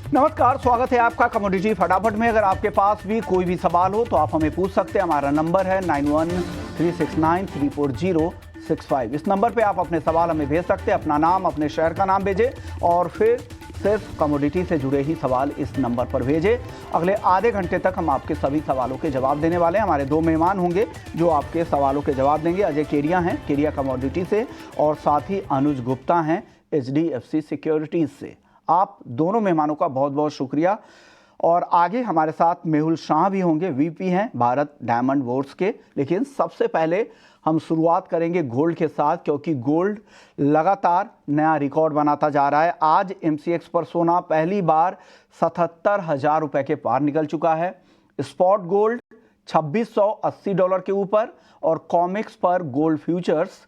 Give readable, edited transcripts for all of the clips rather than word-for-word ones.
नमस्कार, स्वागत है आपका कमोडिटी फटाफट में। अगर आपके पास भी कोई भी सवाल हो तो आप हमें पूछ सकते हैं। हमारा नंबर है 9136934065। इस नंबर पे आप अपने सवाल हमें भेज सकते हैं। अपना नाम, अपने शहर का नाम भेजें और फिर सिर्फ कमोडिटी से जुड़े ही सवाल इस नंबर पर भेजें। अगले आधे घंटे तक हम आपके सभी सवालों के जवाब देने वाले हैं। हमारे दो मेहमान होंगे जो आपके सवालों के जवाब देंगे। अजय केरिया हैं केरिया कमोडिटी से, और साथ ही अनुज गुप्ता हैं HDFC सिक्योरिटीज से। आप दोनों मेहमानों का बहुत बहुत शुक्रिया। और आगे हमारे साथ मेहुल शाह भी होंगे, VP हैं भारत डायमंड बोर्ड्स के। लेकिन सबसे पहले हम शुरुआत करेंगे गोल्ड के साथ, क्योंकि गोल्ड लगातार नया रिकॉर्ड बनाता जा रहा है। आज MCX पर सोना पहली बार 77,000 रुपये के पार निकल चुका है। स्पॉट गोल्ड $2680 के ऊपर और कॉमेक्स पर गोल्ड फ्यूचर्स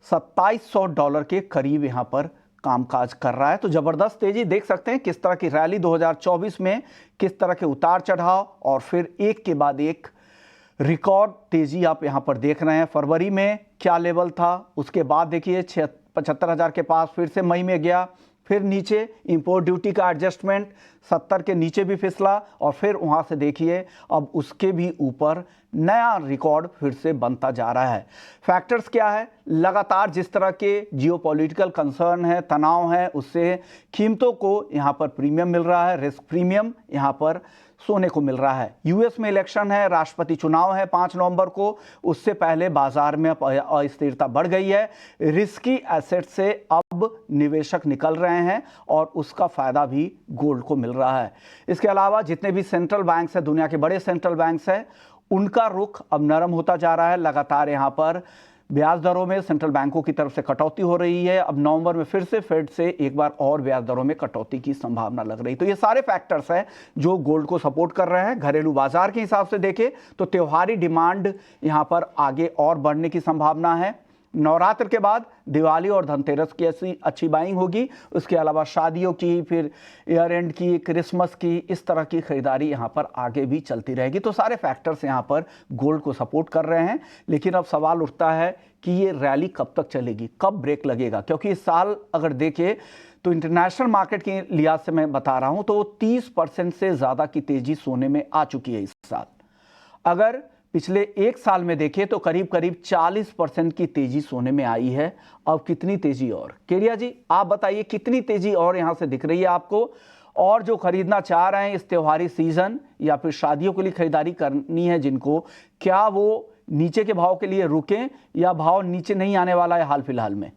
$2700 के करीब यहाँ पर कामकाज कर रहा है। तो जबरदस्त तेजी देख सकते हैं किस तरह की रैली 2024 में, किस तरह के उतार चढ़ाव और फिर एक के बाद एक रिकॉर्ड तेजी आप यहां पर देख रहे हैं। फरवरी में क्या लेवल था, उसके बाद देखिए 75,000 के पास फिर से मई में गया, फिर नीचे इंपोर्ट ड्यूटी का एडजस्टमेंट 70 के नीचे भी फिसला और फिर वहां से देखिए अब उसके भी ऊपर नया रिकॉर्ड फिर से बनता जा रहा है। फैक्टर्स क्या है? लगातार जिस तरह के जियोपॉलिटिकल कंसर्न है, तनाव है, उससे कीमतों को यहाँ पर प्रीमियम मिल रहा है, रिस्क प्रीमियम यहाँ पर सोने को मिल रहा है। US में इलेक्शन है, राष्ट्रपति चुनाव है 5 नवंबर को, उससे पहले बाजार में अस्थिरता बढ़ गई है। रिस्की एसेट से अब निवेशक निकल रहे हैं और उसका फायदा भी गोल्ड को मिल रहा है। इसके अलावा जितने भी सेंट्रल बैंक्स हैं, दुनिया के बड़े सेंट्रल बैंक्स हैं, उनका रुख अब नरम होता जा रहा है। लगातार यहाँ पर ब्याज दरों में सेंट्रल बैंकों की तरफ से कटौती हो रही है। अब नवंबर में फिर से फेड से एक बार और ब्याज दरों में कटौती की संभावना लग रही। तो ये सारे फैक्टर्स हैं जो गोल्ड को सपोर्ट कर रहे हैं। घरेलू बाजार के हिसाब से देखें तो त्योहारी डिमांड यहाँ पर आगे और बढ़ने की संभावना है। नवरात्र के बाद दिवाली और धनतेरस की ऐसी अच्छी बाइंग होगी। उसके अलावा शादियों की, फिर ईयर एंड की, क्रिसमस की, इस तरह की खरीदारी यहाँ पर आगे भी चलती रहेगी। तो सारे फैक्टर्स यहाँ पर गोल्ड को सपोर्ट कर रहे हैं। लेकिन अब सवाल उठता है कि ये रैली कब तक चलेगी, कब ब्रेक लगेगा? क्योंकि इस साल अगर देखें तो इंटरनेशनल मार्केट के लिहाज से मैं बता रहा हूँ तो 30% से ज़्यादा की तेजी सोने में आ चुकी है इस साल। अगर पिछले एक साल में देखें तो करीब करीब 40% की तेजी सोने में आई है। अब कितनी तेजी और? केरिया जी आप बताइए, कितनी तेजी और यहां से दिख रही है आपको? और जो खरीदना चाह रहे हैं इस त्योहारी सीजन या फिर शादियों के लिए खरीदारी करनी है जिनको, क्या वो नीचे के भाव के लिए रुकें या भाव नीचे नहीं आने वाला है हाल फिलहाल में?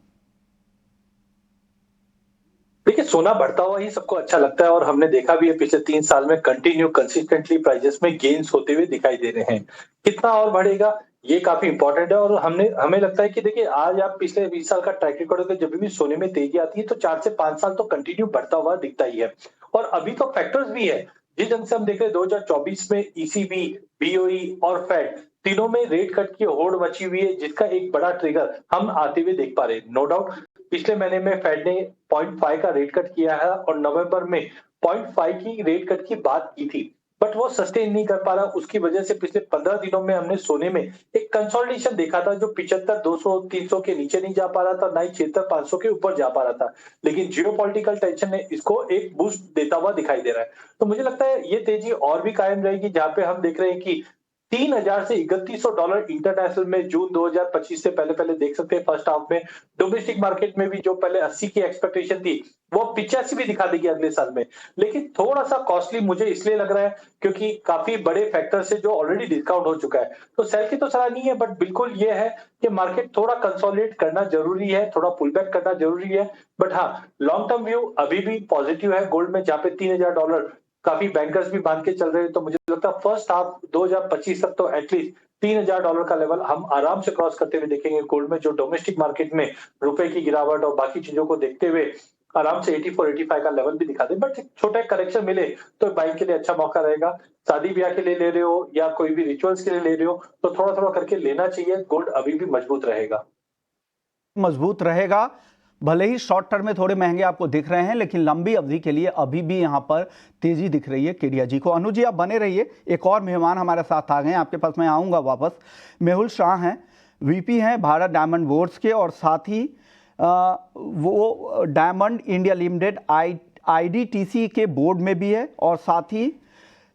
देखिए, सोना बढ़ता हुआ ही सबको अच्छा लगता है और हमने देखा भी है पिछले 3 साल में कंटिन्यू कंसिस्टेंटली प्राइसेस में गेन्स होते हुए दिखाई दे रहे हैं। कितना और बढ़ेगा ये काफी इंपॉर्टेंट है और हमें लगता है कि देखिए आज आप पिछले 20 साल का ट्रैक रिकॉर्ड हो, जब भी सोने में तेजी आती है तो 4 से 5 साल तो कंटिन्यू बढ़ता हुआ दिखता ही है। और अभी तो फैक्टर्स भी है जिस ढंग से हम देख रहे हैं 2024 में ECB, BOE और फेड तीनों में रेट कट की होड़ मची हुई है, जिसका एक बड़ा ट्रिगर हम आते हुए देख पा रहे हैं। नो डाउट पिछले महीने में फेड ने 0.5 का रेट कट किया है और नवंबर में 0.5 की रेट कट की बात की थी, बट वो सस्टेन नहीं कर पा रहा। उसकी वजह से पिछले 15 दिनों में हमने सोने में एक कंसोलिडेशन देखा था, जो 75, 200, 300 के नीचे नहीं जा पा रहा था, ना ही 76, 500 के ऊपर जा पा रहा था। लेकिन जियोपॉलिटिकल टेंशन ने इसको एक बूस्ट देता हुआ दिखाई दे रहा है। तो मुझे लगता है ये तेजी और भी कायम रहेगी, जहां पे हम देख रहे हैं कि 3,000 से $3,100 इंटरनेशनल में जून 2025 से पहले पहले देख सकते हैं। फर्स्ट हाफ में डोमेस्टिक मार्केट में भी जो पहले 80 की एक्सपेक्टेशन थी वो 85 भी दिखा देगी अगले साल में। लेकिन थोड़ा सा कॉस्टली मुझे इसलिए लग रहा है क्योंकि काफी बड़े फैक्टर से जो ऑलरेडी डिस्काउंट हो चुका है। तो सेल की तो सलाह नहीं है, बट बिल्कुल ये है कि मार्केट थोड़ा कंसोलिडेट करना जरूरी है, थोड़ा पुल बैक करना जरूरी है। बट हाँ, लॉन्ग टर्म व्यू अभी भी पॉजिटिव है गोल्ड में, जहां पे $3,000 काफी बैंकर्स भी मान के चल रहे हैं। तो मुझे लगता है फर्स्ट हाफ 2025 तक तो एटलीस्ट $3,000 का लेवल हम आराम से क्रॉस करते हुए देखेंगे गोल्ड में, जो डोमेस्टिक मार्केट में रुपए की गिरावट और बाकी चीजों को देखते हुए आराम से 84-85 का लेवल भी दिखा दे। बट छोटा करेक्शन मिले तो बाइक के लिए अच्छा मौका रहेगा। शादी ब्याह के लिए ले रहे हो या कोई भी रिचुअल्स के लिए ले रहे हो तो थोड़ा थोड़ा करके लेना चाहिए। गोल्ड अभी भी मजबूत रहेगा। मजबूत रहेगा, भले ही शॉर्ट टर्म में थोड़े महंगे आपको दिख रहे हैं, लेकिन लंबी अवधि के लिए अभी भी यहां पर तेजी दिख रही है केरिया जी को। अनुज जी आप बने रहिए, एक और मेहमान हमारे साथ आ गए, आपके पास मैं आऊंगा वापस। मेहुल शाह हैं, VP हैं भारत डायमंड बोर्ड्स के, और साथ ही वो डायमंड इंडिया लिमिटेड आईडीटीसी के बोर्ड में भी है और साथ ही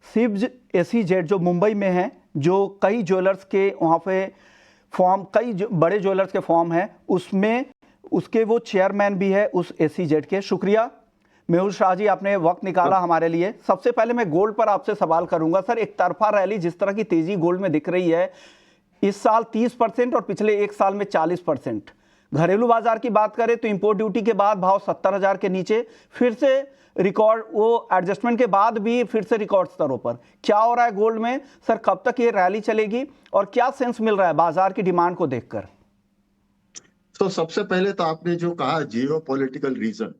सिब्ज एसीजेड जो मुंबई में है, जो कई ज्वेलर्स के वहाँ पे फॉर्म, कई बड़े ज्वेलर्स के फॉर्म है, उसमें उसके वो चेयरमैन भी है उस एसीजेड के। शुक्रिया मेहुल शाह जी, आपने वक्त निकाला हमारे लिए। सबसे पहले मैं गोल्ड पर आपसे सवाल करूंगा सर। एक तरफा रैली जिस तरह की तेजी गोल्ड में दिख रही है, इस साल 30% और पिछले एक साल में 40%। घरेलू बाजार की बात करें तो इंपोर्ट ड्यूटी के बाद भाव 70,000 के नीचे, फिर से रिकॉर्ड, वो एडजस्टमेंट के बाद भी फिर से रिकॉर्ड स्तरों पर। क्या हो रहा है गोल्ड में सर? कब तक ये रैली चलेगी और क्या सेंस मिल रहा है बाजार की डिमांड को देखकर? तो सबसे पहले तो आपने जो कहा जियो पॉलिटिकल रीजन,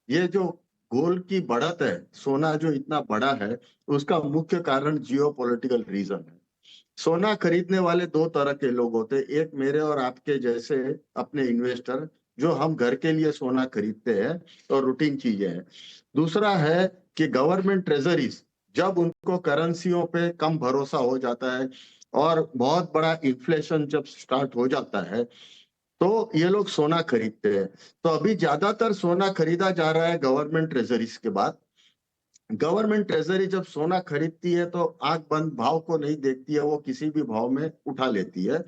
ये जो गोल्ड की बढ़त है, सोना जो इतना बड़ा है, उसका मुख्य कारण जियो पॉलिटिकल रीजन है। सोना खरीदने वाले दो तरह के लोग होते हैं, एक मेरे और आपके जैसे अपने इन्वेस्टर जो हम घर के लिए सोना खरीदते हैं और रूटीन चीजें हैं। दूसरा है कि गवर्नमेंट ट्रेजरीज, जब उनको करेंसियों पे कम भरोसा हो जाता है और बहुत बड़ा इन्फ्लेशन जब स्टार्ट हो जाता है तो ये लोग सोना खरीदते हैं। तो अभी ज्यादातर सोना खरीदा जा रहा है गवर्नमेंट ट्रेजरीज के बाद। गवर्नमेंट ट्रेजरी जब सोना खरीदती है तो आंख बंद भाव को नहीं देखती है, वो किसी भी भाव में उठा लेती है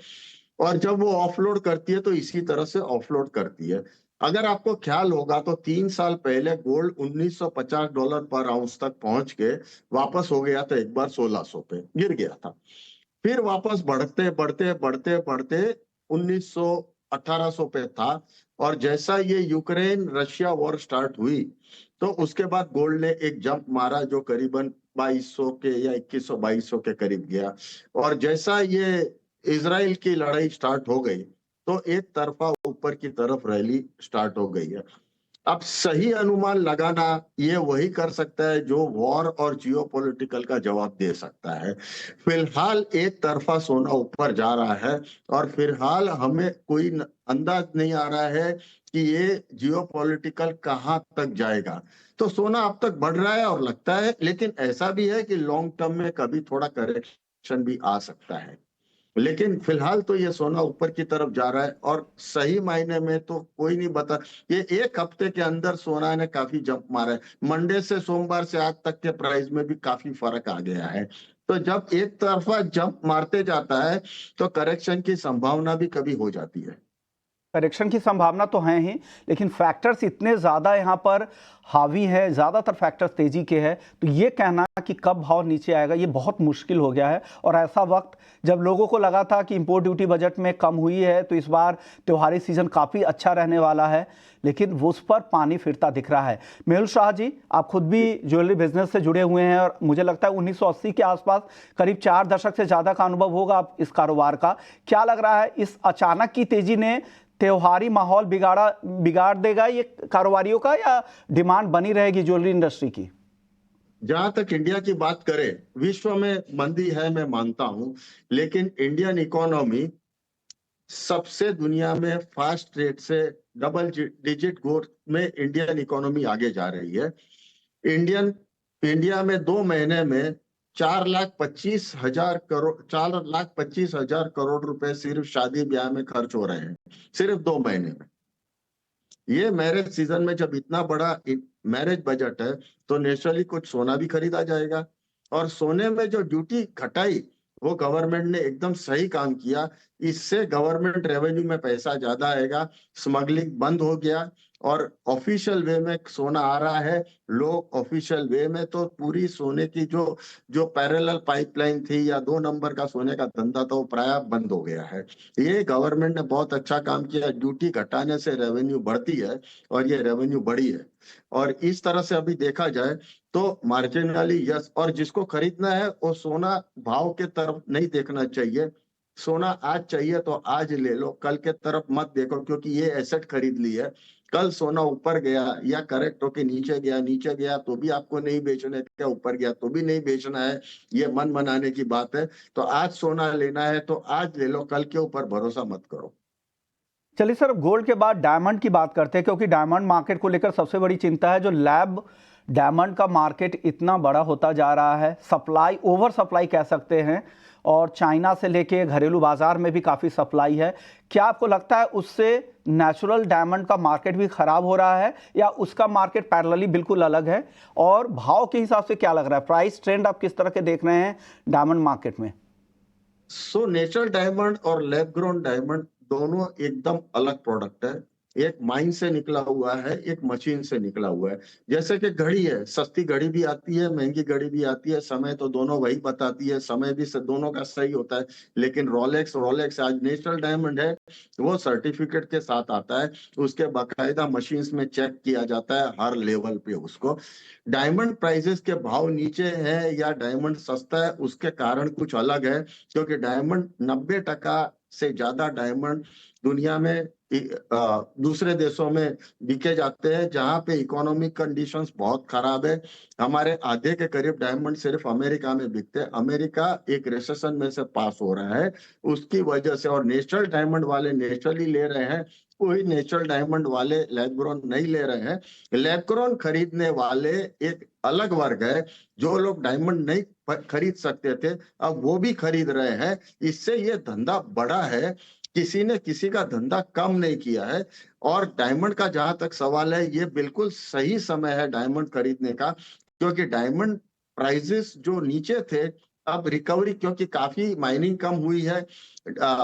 और जब वो ऑफलोड करती है तो इसी तरह से ऑफलोड करती है। अगर आपको ख्याल होगा तो 3 साल पहले गोल्ड $1950 पर आउंस तक पहुंच के वापस हो गया था, एक बार 1600 पे गिर गया था, फिर वापस बढ़ते बढ़ते बढ़ते बढ़ते 1800 पे था। और जैसा ये यूक्रेन रशिया वॉर स्टार्ट हुई तो उसके बाद गोल्ड ने एक जंप मारा जो करीबन 2200 के या 2100-2200 के करीब गया। और जैसा ये इजराइल की लड़ाई स्टार्ट हो गई तो एक तरफा ऊपर की तरफ रैली स्टार्ट हो गई है। अब सही अनुमान लगाना ये वही कर सकता है जो वॉर और जियोपॉलिटिकल का जवाब दे सकता है। फिलहाल एक तरफा सोना ऊपर जा रहा है और फिलहाल हमें कोई अंदाज नहीं आ रहा है कि ये जियोपॉलिटिकल कहाँ तक जाएगा। तो सोना अब तक बढ़ रहा है और लगता है, लेकिन ऐसा भी है कि लॉन्ग टर्म में कभी थोड़ा करेक्शन भी आ सकता है। लेकिन फिलहाल तो ये सोना ऊपर की तरफ जा रहा है और सही मायने में तो कोई नहीं बता, ये एक हफ्ते के अंदर सोना ने काफी जंप मारा है। मंडे से सोमवार से आज तक के प्राइस में भी काफी फर्क आ गया है। तो जब एक तरफा जंप मारते जाता है तो करेक्शन की संभावना भी कभी हो जाती है। करेक्शन की संभावना तो है ही, लेकिन फैक्टर्स इतने ज़्यादा यहाँ पर हावी है, ज़्यादातर फैक्टर्स तेज़ी के हैं, तो ये कहना कि कब भाव नीचे आएगा ये बहुत मुश्किल हो गया है। और ऐसा वक्त जब लोगों को लगा था कि इंपोर्ट ड्यूटी बजट में कम हुई है तो इस बार त्योहारी सीज़न काफ़ी अच्छा रहने वाला है, लेकिन वो उस पर पानी फिरता दिख रहा है। मेहुल शाह जी, आप खुद भी ज्वेलरी बिजनेस से जुड़े हुए हैं और मुझे लगता है 1980 के आसपास करीब 4 दशक से ज़्यादा का अनुभव होगा आप इस कारोबार का। क्या लग रहा है इस अचानक की तेज़ी ने त्योहारी माहौल बिगाड़ देगा ये कारोबारियों का, या डिमांड बनी रहेगी ज्वेलरी इंडस्ट्री की? जहां तक इंडिया की बात करें, विश्व में मंदी है मैं मानता हूं, लेकिन इंडियन इकोनॉमी सबसे दुनिया में फास्ट रेट से डबल डिजिट ग्रोथ में इंडियन इकोनॉमी आगे जा रही है। इंडिया में 2 महीने में 4,25,000 करोड़ रुपए सिर्फ शादी ब्याह में खर्च हो रहे हैं, सिर्फ 2 महीने में। ये मैरिज सीजन में जब इतना बड़ा मैरिज बजट है तो नेचुरली कुछ सोना भी खरीदा जाएगा। और सोने में जो ड्यूटी घटाई वो गवर्नमेंट ने एकदम सही काम किया, इससे गवर्नमेंट रेवेन्यू में पैसा ज्यादा आएगा, स्मगलिंग बंद हो गया और ऑफिशियल वे में सोना आ रहा है। लोग ऑफिशियल वे में तो पूरी सोने की जो पैरेलल पाइपलाइन थी या 2 नंबर का सोने का धंधा था वो प्राय बंद हो गया है। ये गवर्नमेंट ने बहुत अच्छा काम किया, ड्यूटी घटाने से रेवेन्यू बढ़ती है और ये रेवेन्यू बढ़ी है। और इस तरह से अभी देखा जाए तो मार्जिनली यस, और जिसको खरीदना है वो सोना भाव के तरफ नहीं देखना चाहिए। सोना आज चाहिए तो आज ले लो, कल के तरफ मत देखो, क्योंकि ये एसेट खरीद ली है। कल सोना ऊपर गया या करेक्ट होके नीचे गया तो भी आपको नहीं बेचना है, क्या ऊपर गया तो भी नहीं बेचना है, ये मन बनाने की बात है। तो आज सोना लेना है तो आज ले लो, कल के ऊपर भरोसा मत करो। चलिए सर, गोल्ड के बाद डायमंड की बात करते हैं, क्योंकि डायमंड मार्केट को लेकर सबसे बड़ी चिंता है। जो लैब डायमंड का मार्केट इतना बड़ा होता जा रहा है, सप्लाई ओवर सप्लाई कह सकते हैं, और चाइना से लेके घरेलू बाजार में भी काफ़ी सप्लाई है। क्या आपको लगता है उससे नेचुरल डायमंड का मार्केट भी खराब हो रहा है या उसका मार्केट पैरेलली बिल्कुल अलग है? और भाव के हिसाब से क्या लग रहा है, प्राइस ट्रेंड आप किस तरह के देख रहे हैं डायमंड मार्केट में? सो नेचुरल डायमंड और लैब ग्रोन डायमंड दोनों एकदम अलग प्रोडक्ट है। एक माइन से निकला हुआ है, एक मशीन से निकला हुआ है। जैसे कि घड़ी है, सस्ती घड़ी भी आती है, महंगी घड़ी भी आती है, समय तो दोनों वही बताती है, समय भी दोनों का सही होता है। लेकिन रोलेक्स आज नेचुरल डायमंड है, वो सर्टिफिकेट के साथ आता है, उसके बाकायदा मशीन्स में चेक किया जाता है हर लेवल पे उसको। डायमंड प्राइसेस के भाव नीचे है या डायमंड सस्ता है, उसके कारण कुछ अलग है, क्योंकि डायमंड 90% से ज्यादा डायमंड दुनिया में दूसरे देशों में बिके जाते हैं जहां पे इकोनॉमिक कंडीशंस बहुत खराब है। हमारे आधे के करीब डायमंड सिर्फ अमेरिका में बिकते हैं। अमेरिका एक रिसेशन में से पास हो रहा है उसकी वजह से, और नेचुरल डायमंड वाले नेचुरली ले रहे हैं, कोई नेचुरल डायमंड वाले लैब ग्रोन नहीं ले रहे हैं। लैब ग्रोन खरीदने वाले एक अलग वर्ग है, जो लोग डायमंड नहीं खरीद सकते थे अब वो भी खरीद रहे हैं। इससे ये धंधा बड़ा है, किसी ने किसी का धंधा कम नहीं किया है। और डायमंड का जहां तक सवाल है, ये बिल्कुल सही समय है डायमंड खरीदने का, क्योंकि डायमंड प्राइसेस जो नीचे थे अब रिकवरी, क्योंकि काफी माइनिंग कम हुई है,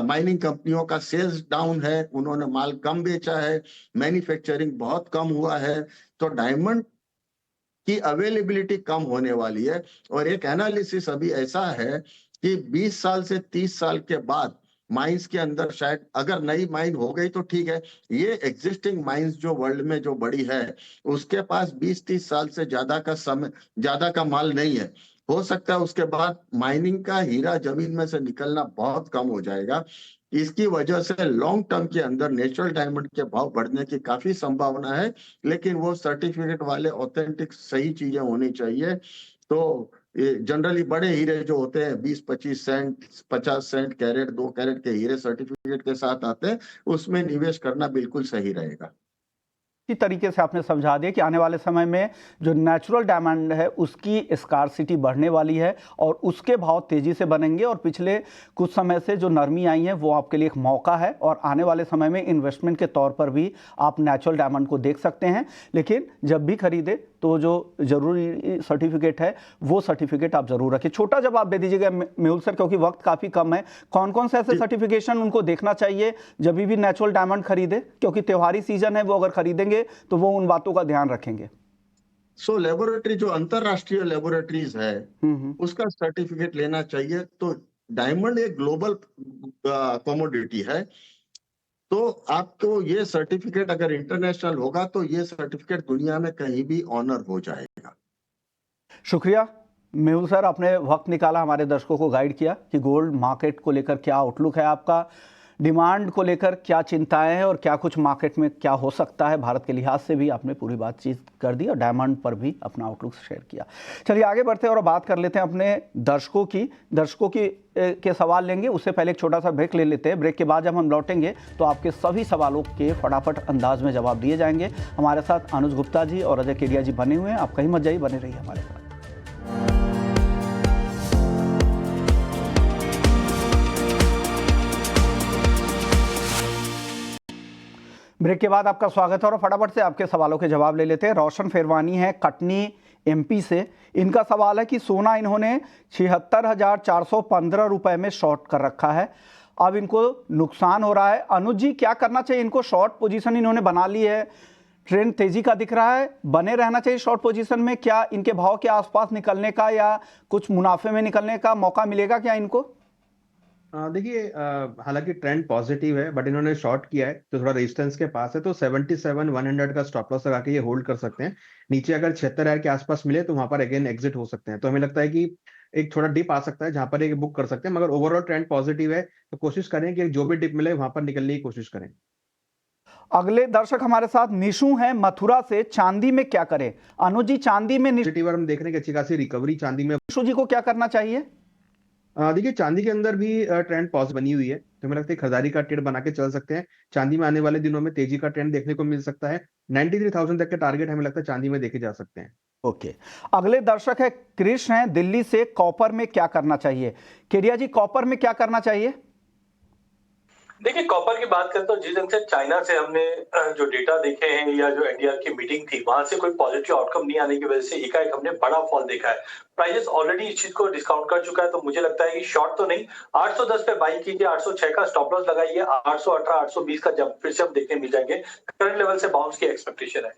माइनिंग कंपनियों का सेल्स डाउन है, उन्होंने माल कम बेचा है, मैन्युफैक्चरिंग बहुत कम हुआ है, तो डायमंड की अवेलेबिलिटी कम होने वाली है। और एक एनालिसिस अभी ऐसा है कि 20 साल से 30 साल के बाद माइंस के अंदर शायद, अगर नई माइन हो गई तो ठीक है, ये एग्जिस्टिंग माइंस जो वर्ल्ड में जो बड़ी है उसके पास 20-30 साल से ज्यादा का समय, ज्यादा का माल नहीं है। हो सकता है उसके बाद माइनिंग का हीरा जमीन में से निकलना बहुत कम हो जाएगा। इसकी वजह से लॉन्ग टर्म के अंदर नेचुरल डायमंड के भाव बढ़ने की काफी संभावना है, लेकिन वो सर्टिफिकेट वाले ऑथेंटिक सही चीजें होनी चाहिए। तो जनरली बड़े हीरे जो होते हैं 20-25 सेंट 50 सेंट कैरेट 2 कैरेट के हीरे सर्टिफिकेट के साथ आते हैं, उसमें निवेश करना बिल्कुल सही रहेगा। इसी तरीके से आपने समझा दिया कि आने वाले समय में जो नेचुरल डायमंड है उसकी स्कार्सिटी बढ़ने वाली है और उसके भाव तेज़ी से बनेंगे, और पिछले कुछ समय से जो नरमी आई है वो आपके लिए एक मौका है, और आने वाले समय में इन्वेस्टमेंट के तौर पर भी आप नेचुरल डायमंड को देख सकते हैं। लेकिन जब भी खरीदे तो जो ज़रूरी सर्टिफिकेट है वो सर्टिफिकेट आप ज़रूर रखें। छोटा जवाब दे दीजिएगा मेहुल सर, क्योंकि वक्त काफ़ी कम है। कौन कौन से ऐसे सर्टिफिकेशन उनको देखना चाहिए जब भी नेचुरल डायमंड खरीदे, क्योंकि त्योहारी सीजन है, वो अगर खरीदेंगे तो वो उन बातों का ध्यान रखेंगे? सो लेबोरेटरी जो अंतरराष्ट्रीय लेबोरेटरीज है उसका सर्टिफिकेट लेना चाहिए। तो डायमंड एक ग्लोबल कमोडिटी है, तो आपको ये सर्टिफिकेट अगर इंटरनेशनल होगा तो ये सर्टिफिकेट दुनिया में कहीं भी ऑनर हो जाएगा। शुक्रिया मेहुल सर, आपने वक्त निकाला, हमारे दर्शकों को गाइड किया कि गोल्ड मार्केट को लेकर क्या आउटलुक है आपका, डिमांड को लेकर क्या चिंताएं हैं और क्या कुछ मार्केट में क्या हो सकता है। भारत के लिहाज से भी आपने पूरी बातचीत कर दी और डायमंड पर भी अपना आउटलुक शेयर किया। चलिए आगे बढ़ते हैं और बात कर लेते हैं अपने दर्शकों की के सवाल लेंगे। उससे पहले एक छोटा सा ब्रेक ले लेते हैं। ब्रेक के बाद जब हम लौटेंगे तो आपके सभी सवालों के फटाफट अंदाज में जवाब दिए जाएंगे। हमारे साथ अनुज गुप्ता जी और अजय केडिया जी बने हुए हैं। आप कहीं मत जाइए, बने रहिए हमारे साथ। ब्रेक के बाद आपका स्वागत है और फटाफट से आपके सवालों के जवाब ले लेते हैं। रोशन फेरवानी है कटनी एमपी से। इनका सवाल है कि सोना इन्होंने 76,415 रुपए में शॉर्ट कर रखा है, अब इनको नुकसान हो रहा है। अनुज जी, क्या करना चाहिए इनको? शॉर्ट पोजीशन इन्होंने बना ली है, ट्रेंड तेजी का दिख रहा है, बने रहना चाहिए शॉर्ट पोजीशन में? क्या इनके भाव के आसपास निकलने का या कुछ मुनाफे में निकलने का मौका मिलेगा क्या इनको? देखिए, हालांकि ट्रेंड पॉजिटिव है बट इन्होंने शॉर्ट किया है तो थोड़ा रेजिस्टेंस के पास है, तो 77,100 का स्टॉप लॉस लगा के ये होल्ड कर सकते हैं। नीचे अगर 76,000 के आसपास मिले तो वहां पर अगेन एग्जिट हो सकते हैं। तो हमें लगता है कि एक थोड़ा डिप आ सकता है जहां पर एक बुक कर सकते हैं, मगर ओवरऑल ट्रेंड पॉजिटिव है, तो कोशिश करें कि जो भी डिप मिले वहां पर निकलने की कोशिश करें। अगले दर्शक हमारे साथ निशु हैं मथुरा से। चांदी में क्या करें? अनुज जी, चांदी में हम देख रहे हैं कि अच्छी खासी रिकवरी चांदी में। निशु जी को क्या करना चाहिए? देखिए, चांदी के अंदर भी ट्रेंड पॉजिटिव बनी हुई है, तो हमें लगता है खरीदारी का ट्रेड बना के चल सकते हैं। चांदी में आने वाले दिनों में तेजी का ट्रेंड देखने को मिल सकता है। 93,000 तक के टारगेट हमें लगता है चांदी में देखे जा सकते हैं। ओके। अगले दर्शक है कृष्ण हैं दिल्ली से, कॉपर में क्या करना चाहिए? केडिया जी, कॉपर में क्या करना चाहिए? देखिए, कॉपर की बात करें तो जिस ढंग से चाइना से हमने जो डेटा देखे हैं या जो एनडीआर की मीटिंग थी, वहां से कोई पॉजिटिव आउटकम नहीं आने की वजह से एकाएक हमने बड़ा फॉल देखा है। प्राइसेस ऑलरेडी इस चीज को डिस्काउंट कर चुका है, तो मुझे लगता है कि शॉर्ट तो नहीं, 810 पे बाई कीजिए, 806 का स्टॉप लॉस लगाइए, 818 820 का जंप फिर से हम देखने मिल जाएंगे। करंट लेवल से बाउंस की एक्सपेक्टेशन है।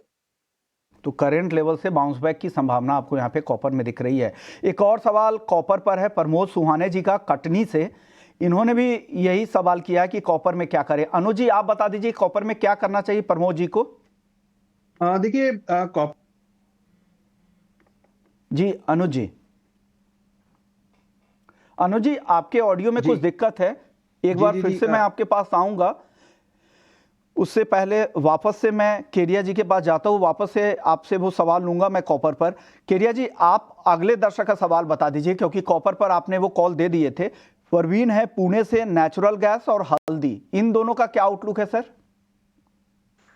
तो करंट लेवल से बाउंस बैक की संभावना आपको यहाँ पे कॉपर में दिख रही है। एक और सवाल कॉपर पर है प्रमोद सुहाने जी का, कटनी से। इन्होंने भी यही सवाल किया है कि कॉपर में क्या करें। अनुज जी, आप बता दीजिए कॉपर में क्या करना चाहिए प्रमोद जी को? देखिए कॉपर जी अनुज जी, अनुज जी आपके ऑडियो में जी कुछ दिक्कत है। एक जी बार जी फिर जी से मैं आपके पास आऊंगा, उससे पहले वापस से मैं केडिया जी के पास जाता हूँ, वापस से आपसे वो सवाल लूंगा मैं कॉपर पर। केडिया जी, आप अगले दर्शक का सवाल बता दीजिए, क्योंकि कॉपर पर आपने वो कॉल दे दिए थे। परवीन है पुणे से, नेचुरल गैस और हल्दी, इन दोनों का क्या आउटलुक है सर?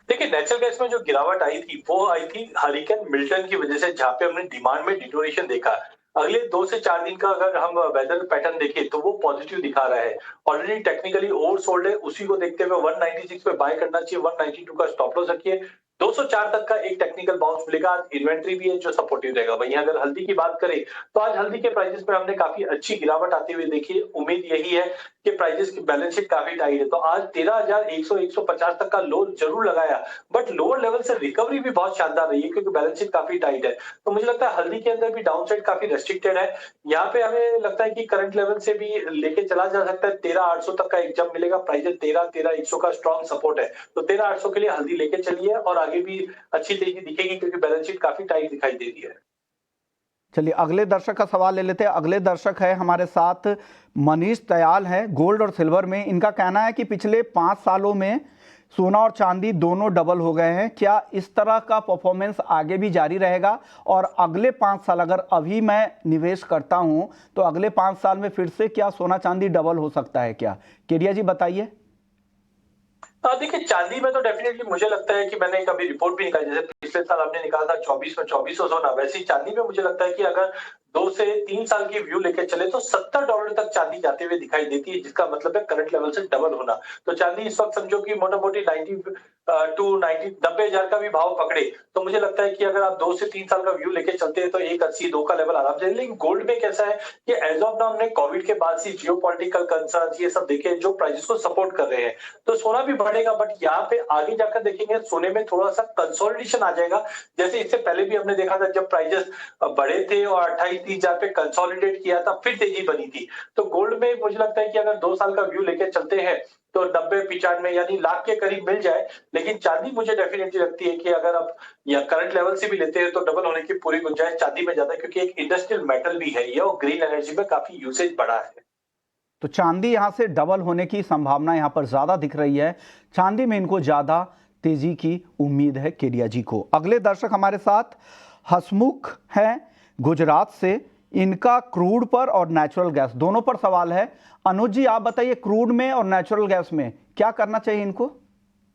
देखिए, नेचुरल गैस में जो गिरावट आई थी वो आई थी हरिकेन मिल्टन की वजह से, जहां पे हमने डिमांड में डिटोरेशन देखा। अगले 2 से 4 दिन का अगर हम वेदर पैटर्न देखें तो वो पॉजिटिव दिखा रहा है। ऑलरेडी टेक्निकली ओवरसोल्ड है, उसी को देखते हुए 196 पे बाय करना चाहिए, 192 का स्टॉप लॉस रखिए। 204 तक का एक टेक्निकल बाउंस मिलेगा, आज इन्वेंट्री भी है जो सपोर्टिव रहेगा। वहीं अगर हल्दी की बात करें तो आज हल्दी के प्राइसेस में हमने काफी अच्छी गिरावट आती हुई देखी है। उम्मीद यही है कि प्राइसेस की बैलेंस शीट काफी टाइट है, तो आज 13,100 150 तक का लो जरूर लगाया, बट लोअर लेवल से रिकवरी भी बहुत शानदार रही है क्योंकि बैलेंस शीट काफी टाइट है। तो मुझे लगता है हल्दी के अंदर भी डाउन साइड काफी रेस्ट्रिक्टेड है। यहाँ पे हमें लगता है कि करंट लेवल से भी लेके चला जा सकता है। 13,800 तक का एक जंप मिलेगा, प्राइस 13,100 का स्ट्रॉन्ग सपोर्ट है, तो 13,800 के लिए हल्दी लेके चलिए और आगे भी अच्छी तेजी दिखेगी क्योंकि बैलेंस शीट काफी टाइट दिखाई दे रही है। चलिए अगले दर्शक का सवाल ले लेते हैं। अगले दर्शक है हमारे साथ मनीष दयाल है, गोल्ड और सिल्वर में। इनका कहना है कि पिछले 5 सालों में सोना और चांदी दोनों डबल हो गए हैं। क्या इस तरह का परफॉर्मेंस आगे भी जारी रहेगा? और अगले 5 साल अगर अभी मैं निवेश करता हूं तो अगले 5 साल में फिर से क्या सोना चांदी डबल हो सकता है क्या? केडिया जी बताइए। देखिए, चांदी में तो डेफिनेटली मुझे लगता है कि मैंने एक अभी रिपोर्ट भी निकाली, जैसे पिछले साल हमने निकाला था 24 में 2400 सोना, वैसे ही चांदी में मुझे लगता है कि अगर 2 से 3 साल की व्यू लेके चले तो $70 तक चांदी जाते हुए दिखाई देती है, जिसका मतलब है करंट लेवल से डबल होना। तो चांदी इस वक्त समझो कि मोटा-मोटी 90 टू 90 90,000 का भी भाव पकड़े, तो मुझे लगता है कि अगर आप 2 से 3 साल का व्यू लेके चलते हैं तो 180 2 का लेवल आराम से। लेकिन गोल्ड में कैसा है कि एज ऑफ नाउ हमने कोविड के बाद से जियोपॉलिटिकल कंसर्न्स ये सब देखे जो प्राइसेस को सपोर्ट कर रहे हैं, तो सोना भी बढ़ेगा, बट यहाँ पे आगे जाकर देखेंगे सोने में थोड़ा सा कंसोलिडेशन आ जाएगा। जैसे इससे पहले भी हमने देखा था जब प्राइसेस बढ़े थे और 28-30,000 पे कंसोलिडेट किया था, फिर तेजी बनी थी। तो गोल्ड में मुझे लगता है कि अगर 2 साल का व्यू लेके चलते हैं तो 90-95 यानी लाख के करीब मिल जाए। लेकिन चांदी मुझे डेफिनेटली लगती है कि अगर आप या करंट लेवल से भी लेते हैं तो डबल होने की पूरी गुंजाइश चांदी में ज्यादा है, क्योंकि एक इंडस्ट्रियल मेटल भी है ये और ग्रीन एनर्जी में काफी यूसेज बढ़ा है। तो चांदी यहां से डबल होने की संभावना यहां पर ज्यादा दिख रही है। चांदी में इनको ज्यादा तेजी की उम्मीद है केडिया जी को। अगले दर्शक हमारे साथ हसमुख है गुजरात से। इनका क्रूड पर और नेचुरल गैस दोनों पर सवाल है। अनुज जी, आप बताइए क्रूड में और नेचुरल गैस में क्या करना चाहिए इनको?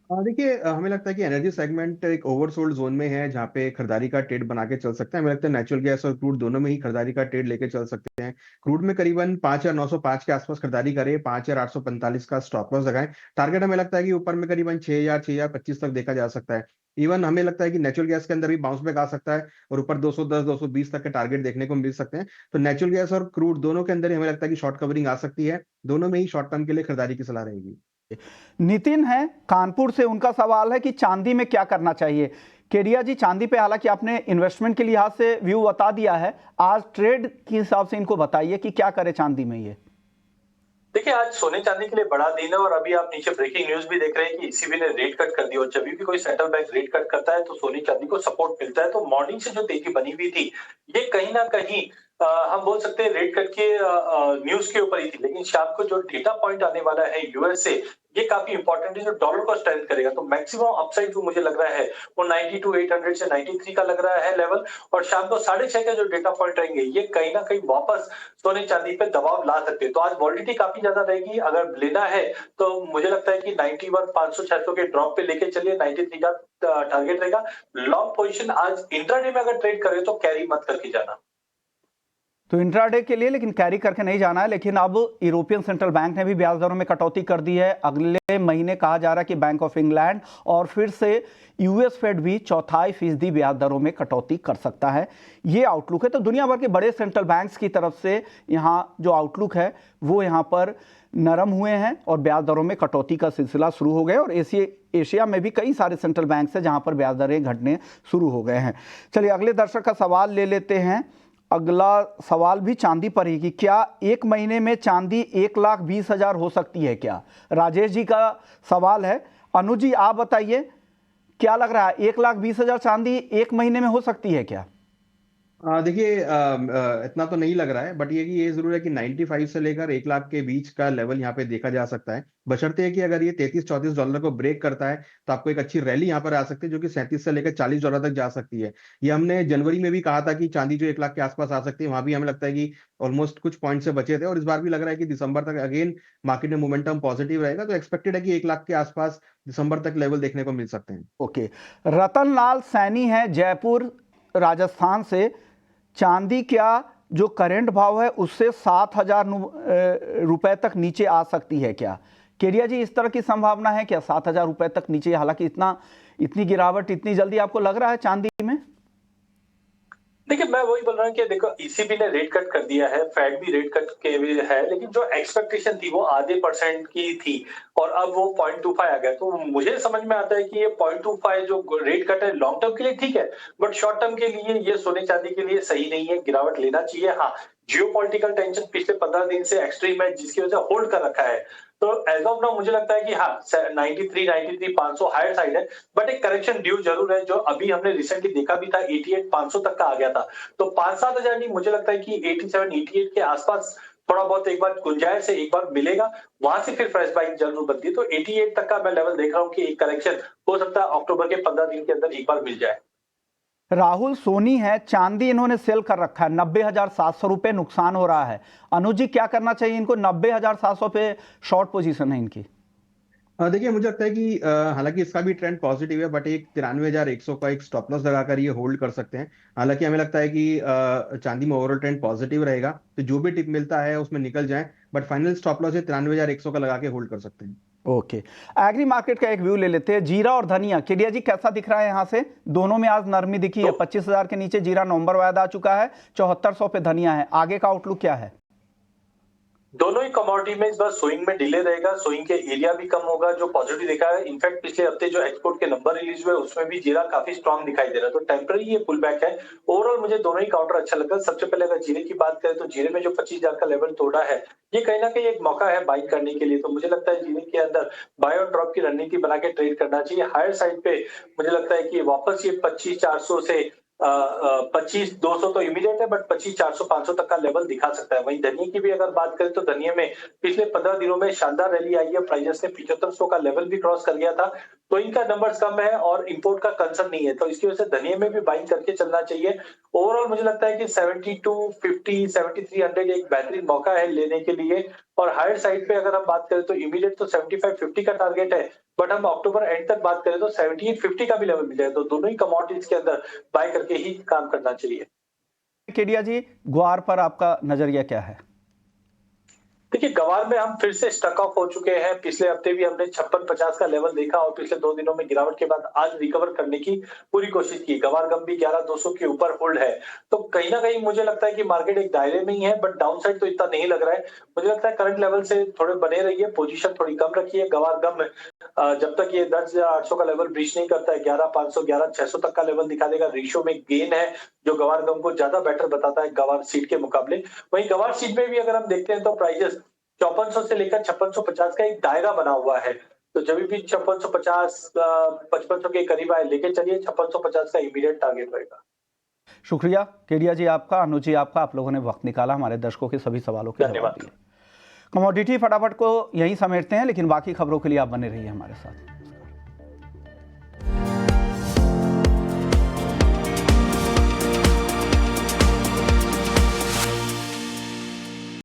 देखिए हमें लगता है कि एनर्जी सेगमेंट एक ओवरसोल्ड जोन में है जहाँ पे खरीदारी का ट्रेड बना के चल सकता है। हमें लगता है नेचुरल गैस और क्रूड दोनों में ही खरीदारी का ट्रेड लेके चल सकते हैं। क्रूड में करीबन 5,905 के आसपास खरीदारी करें, 5,845 का स्टॉप लॉस लगाएं। टारगेट हमें लगता है कि ऊपर में करीबन 6,000 6,025 तक देखा जा सकता है। इवन हमें लगता है कि नेचुरल गैस के अंदर भी बाउंस बैक आ सकता है और ऊपर 210 220 तक के टारगेट देखने को मिल सकते हैं। तो नेचुरल गैस और क्रूड दोनों के अंदर ही हमें लगता है कि शॉर्ट कवरिंग आ सकती है। दोनों में ही शॉर्ट टर्म के लिए खरीदारी की सलाह रहेगी। नितिन है कानपुर से, उनका सवाल है कि चांदी में क्या करना चाहिए। केडिया जी, चांदी पे हालांकि आपने इन्वेस्टमेंट के लिहाज से व्यू बता दिया है, आज ट्रेड के हिसाब से इनको बताइए कि क्या करे चांदी में ये। देखिए, आज सोने चांदी के लिए बड़ा दिन है और अभी आप नीचे ब्रेकिंग न्यूज भी देख रहे हैं कि ईसीबी ने रेट कट कर दी, और जब भी कोई सेंट्रल बैंक रेट कट करता है तो सोने चांदी को सपोर्ट मिलता है। तो मॉर्निंग से जो तेजी बनी हुई थी ये कहीं ना कहीं हम बोल सकते हैं रेट कट के न्यूज के ऊपर ही थी, लेकिन शाम को जो डेटा पॉइंट आने वाला है यूएस से, ये काफी इंपॉर्टेंट है जो डॉलर को स्ट्रेंथ करेगा। तो मैक्सिमम अपसाइड जो मुझे लग रहा है वो 92,800 से 93 का लग रहा है लेवल, और शाम को 6:30 के जो डेटा पॉइंट रहेंगे ये कहीं ना कहीं वापस सोने चांदी पे दबाव ला सकते हैं। तो आज वॉलिडिटी काफी ज्यादा रहेगी, अगर लेना है तो मुझे लगता है कि 91 500-600 के ड्रॉप पे लेके चलिए, 93 का टारगेट रहेगा। लॉन्ग पोजीशन आज इंट्राडे में अगर ट्रेड करें तो कैरी मत करके जाना। तो इंट्राडे के लिए लेकिन कैरी करके नहीं जाना है। लेकिन अब यूरोपियन सेंट्रल बैंक ने भी ब्याज दरों में कटौती कर दी है। अगले महीने कहा जा रहा है कि बैंक ऑफ इंग्लैंड और फिर से यूएस फेड भी 0.25% ब्याज दरों में कटौती कर सकता है। ये आउटलुक है। तो दुनिया भर के बड़े सेंट्रल बैंक्स की तरफ से यहाँ जो आउटलुक है वो यहाँ पर नरम हुए हैं और ब्याज दरों में कटौती का सिलसिला शुरू हो गया। और एशिया में भी कई सारे सेंट्रल बैंक्स हैं जहाँ पर ब्याज दरें घटने शुरू हो गए हैं। चलिए अगले दर्शक का सवाल ले लेते हैं। अगला सवाल भी चांदी पर ही कि क्या एक महीने में चांदी 1,20,000 हो सकती है क्या? राजेश जी का सवाल है। अनुज जी आप बताइए क्या लग रहा है, 1,20,000 चांदी एक महीने में हो सकती है क्या? देखिए इतना तो नहीं लग रहा है, बट ये जरूर है कि 95 से लेकर 1 लाख के बीच का लेवल यहाँ पे देखा जा सकता है, बशर्ते है कि अगर ये $33-34 को ब्रेक करता है तो आपको एक अच्छी रैली यहाँ पर आ सकती है जो कि 37 से लेकर $40 तक जा सकती है। ये हमने जनवरी में भी कहा था कि चांदी जो 1 लाख के आसपास आ सकती है, वहां भी हमें लगता है कि ऑलमोस्ट कुछ पॉइंट से बचे थे, और इस बार भी लग रहा है कि दिसंबर तक अगेन मार्केट में मोमेंटम पॉजिटिव रहेगा। तो एक्सपेक्टेड है कि 1 लाख के आसपास दिसंबर तक लेवल देखने को मिल सकते हैं। ओके, रतन लाल सैनी है जयपुर राजस्थान से। चांदी क्या जो करंट भाव है उससे 7,000 रुपए तक नीचे आ सकती है क्या? केडिया जी इस तरह की संभावना है क्या 7,000 रुपए तक नीचे? हालांकि इतनी गिरावट इतनी जल्दी आपको लग रहा है चांदी में? देखिए मैं वही बोल रहा हूँ कि देखो ईसीबी ने रेट कट कर दिया है, फेड भी रेट कट के भी है, लेकिन जो एक्सपेक्टेशन थी वो आधे % की थी और अब वो 0.25 आ गया। तो मुझे समझ में आता है कि ये 0.25 जो रेट कट है लॉन्ग टर्म के लिए ठीक है, बट शॉर्ट टर्म के लिए ये सोने चांदी के लिए सही नहीं है, गिरावट लेना चाहिए। हाँ, जियोपॉलिटिकल टेंशन पिछले 15 दिन से एक्सट्रीम है जिसकी वजह से होल्ड कर रखा है। तो एज ऑफ नाउ मुझे लगता है कि हाँ 93-500 हायर साइड है, बट एक करेक्शन ड्यू जरूर है जो अभी हमने रिसेंटली देखा भी था 88-500 तक का आ गया था। तो 5-7 हजार नहीं, मुझे लगता है कि 87-88 के आसपास थोड़ा बहुत एक बार गुंजाइश से एक बार मिलेगा, वहां से फिर फ्रेश बाइंग जरूर बनती है। तो 88 तक का मैं लेवल देख रहा हूँ कि एक करेक्शन हो सकता है अक्टूबर के 15 दिन के अंदर एक बार मिल जाए। राहुल सोनी है, चांदी इन्होंने सेल कर रखा है, 90,700 रुपए नुकसान हो रहा है। अनुज जी क्या करना चाहिए इनको? 90,700 पे शॉर्ट पोजीशन है इनकी। देखिए मुझे लगता है कि हालांकि इसका भी ट्रेंड पॉजिटिव है, बट एक 93,100 का एक स्टॉप लॉस लगाकर ये होल्ड कर सकते हैं। हालांकि हमें लगता है कि चांदी में ओवरऑल ट्रेंड पॉजिटिव रहेगा, तो जो भी टिप मिलता है उसमें निकल जाएं, बट फाइनल स्टॉप लॉस 93,100 का लगा के होल्ड कर सकते हैं। ओके, एग्री मार्केट का एक व्यू ले लेते हैं। जीरा और धनिया, केडिया जी कैसा दिख रहा है यहाँ से? दोनों में आज नरमी दिखी है। 25,000 के नीचे जीरा नवंबर वायदा आ चुका है, 7400 पे धनिया है। आगे का आउटलुक क्या है? दोनों ही कमोडिटी में इस बार सोइंग में डिले रहेगा, सोइंग के एरिया भी कम होगा जो पॉजिटिव दिखा है। इनफैक्ट पिछले हफ्ते जो एक्सपोर्ट के नंबर रिलीज हुए उसमें भी जीरा काफी स्ट्रांग दिखाई दे रहा है, तो टेम्पररी ये पुल बैक है। ओवरऑल मुझे दोनों ही काउंटर अच्छा लगा। सबसे पहले अगर जीरे की बात करें तो जीरे में जो 25,000 का लेवल तोड़ा है ये कहीं ना कहीं एक मौका है बाइंग करने के लिए। तो मुझे लगता है जीरे के अंदर बाय और ड्रॉप की रणनीति बना के ट्रेड करना चाहिए। हायर साइड पे मुझे लगता है कि वापस ये 25,400 से 25,200 तो इमीडिएट है, बट 25,400-500 तक का लेवल दिखा सकता है। वहीं धनिया की भी अगर बात करें तो धनिया में पिछले 15 दिनों में शानदार रैली आई है, प्राइसेस ने 7500 का लेवल भी क्रॉस कर गया था। तो इनका नंबर्स कम है और इंपोर्ट का कंसर्न नहीं है, तो इसकी वजह से धनिया में भी बाइंग करके चलना चाहिए। ओवरऑल मुझे लगता है कि 7250 7300 एक बेहतरीन मौका है लेने के लिए। और हायर साइड पे अगर हम बात करें तो इमीडिएट तो 7550 का टारगेट है, बट हम अक्टूबर एंड तक बात करें तो 7850 का भी लेवल मिल जाए। तो दोनों ही कमोडिटीज के अंदर बाय करके ही काम करना चाहिए। केडिया जी ग्वार पर आपका नजरिया क्या है? देखिए गवार में हम फिर से स्टक ऑफ हो चुके हैं। पिछले हफ्ते भी हमने 56-50 का लेवल देखा और पिछले 2 दिनों में गिरावट के बाद आज रिकवर करने की पूरी कोशिश की। गवार गम भी 11,200 के ऊपर होल्ड है, तो कहीं ना कहीं मुझे लगता है कि मार्केट एक दायरे में ही है, बट डाउन साइड तो इतना नहीं लग रहा है। मुझे लगता है करंट लेवल से थोड़े बने रहिए, पोजीशन थोड़ी कम रखिए। गवार गम जब तक ये 10,800 का लेवल ब्रीच नहीं करता है, 11,500 11,600 तक का लेवल दिखा देगा। रेशियो में गेन है जो गवार गम को ज्यादा बेटर बताता है गवार सीड के मुकाबले। वहीं गवार सीड में भी अगर हम देखते हैं तो प्राइजेस 5400 से लेकर 5650 का एक दायरा बना हुआ है। तो जब भी 5650 5500 के करीब आए लेके चलिए, 5650 का इमीडिएट टारगेट रहेगा। शुक्रिया केडिया जी आपका, अनुज जी आपका, आप लोगों ने वक्त निकाला हमारे दर्शकों के सभी सवालों के जवाब दिए। कमोडिटी फटाफट को यहीं समेटते हैं, लेकिन बाकी खबरों के लिए आप बने रहिए हमारे साथ।